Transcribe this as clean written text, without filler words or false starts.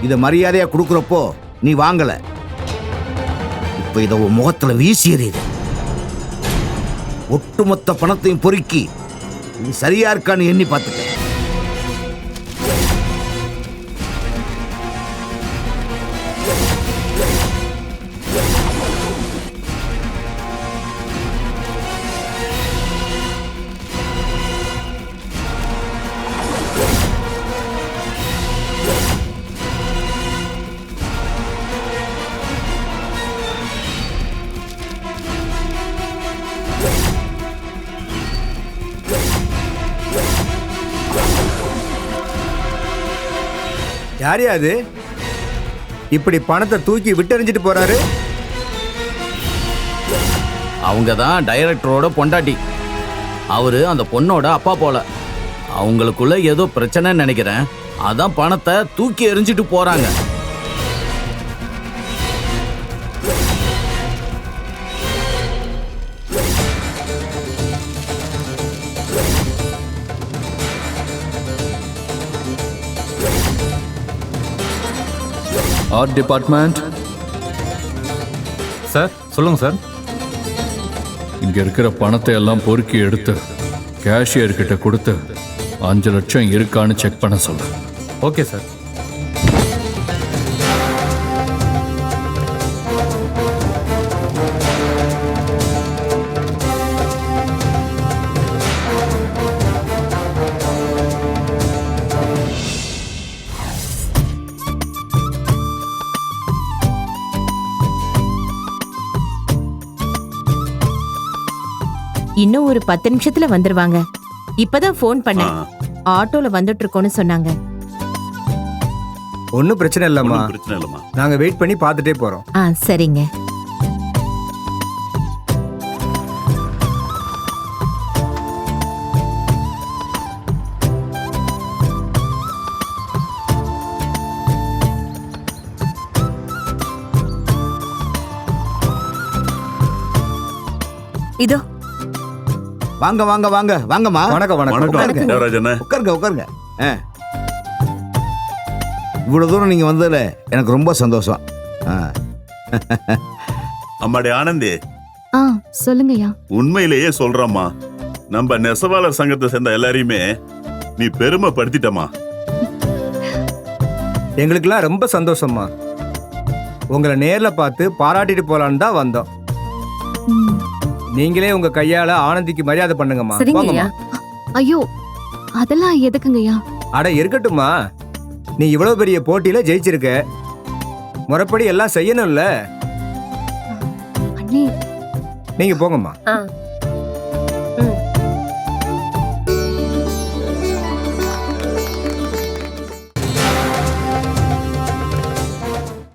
இதை மரியாதையா கொடுக்குறப்போ நீ வாங்கல. இப்ப இதை உன் முகத்துல வீசி எறியுது. ஒட்டுமொத்த பணத்தையும் பொறுக்கி நீ சரியா இருக்கான்னு எண்ணி பார்த்துக்க. யாரையா அது இப்படி பணத்தை தூக்கி விட்டெறிஞ்சிட்டு போறாரு? அவங்க தான் டைரக்டரோட பொண்டாட்டி. அவரு அந்த பொண்ணோட அப்பா போல. அவங்களுக்குள்ள ஏதோ பிரச்சனைன்னு நினைக்கிறேன். அதான் பணத்தை தூக்கி எறிஞ்சிட்டு போறாங்க. ஆர்ட் டிபார்ட்மெண்ட் சார் சொல்லுங்க சார். இங்க இருக்கிற பணத்தை எல்லாம் பொறுக்கி எடுத்து கேஷியர் கிட்ட கொடுத்து 5 லட்சம் இருக்கான்னு செக் பண்ண சொல்ல. Okay sir. இன்னும் ஒரு 10 நிமிஷத்துல வந்துருவாங்க. இப்பதான் ஃபோன் பண்ணேன். ஆட்டோல வந்துட்டு இருக்கோம்னு சொன்னாங்க. ஒன்னும் பிரச்சனை இல்லம்மா. பிரச்சனை இல்லம்மா. நாங்க வெயிட் பண்ணி பார்த்துட்டே போறோம். சரிங்க. இதோ வாங்க வாங்க வாங்க வாங்கம்மா. வணக்கம் வணக்கம். வணக்கம் தேவராஜண்ணே. உட்காருங்க உட்காருங்க. இவ்வளவு தூரம் நீங்க வந்ததுல எனக்கு ரொம்ப சந்தோஷம். அம்மாடி ஆனந்தி, சொல்லுங்கய்யா. உண்மையிலேயே சொல்றம்மா, நம்ம நெசவாளர் சங்கத்தை சேர்ந்த எல்லாரையுமே நீ பெருமைப்படுத்திட்டமா. எங்களுக்கெல்லாம் ரொம்ப சந்தோஷம்மா. உங்களை நேர்ல பார்த்து பாராட்டிட்டு போலான்னு தான் வந்தோம். நீங்களே உங்க கையால ஆனந்திக்கு மரியாதை பண்ணுங்கம்மா. சரிங்கய்யா. ஐயோ அதெல்லாம் எதுக்குங்கய்யா? அட இருக்கட்டும்மா, நீ இவ்வளவு பெரிய போட்டியில ஜெயிச்சிருக்க, முறைப்படி எல்லாம் செய்யணும்ல. அண்ணி நீங்க போங்கம்மா.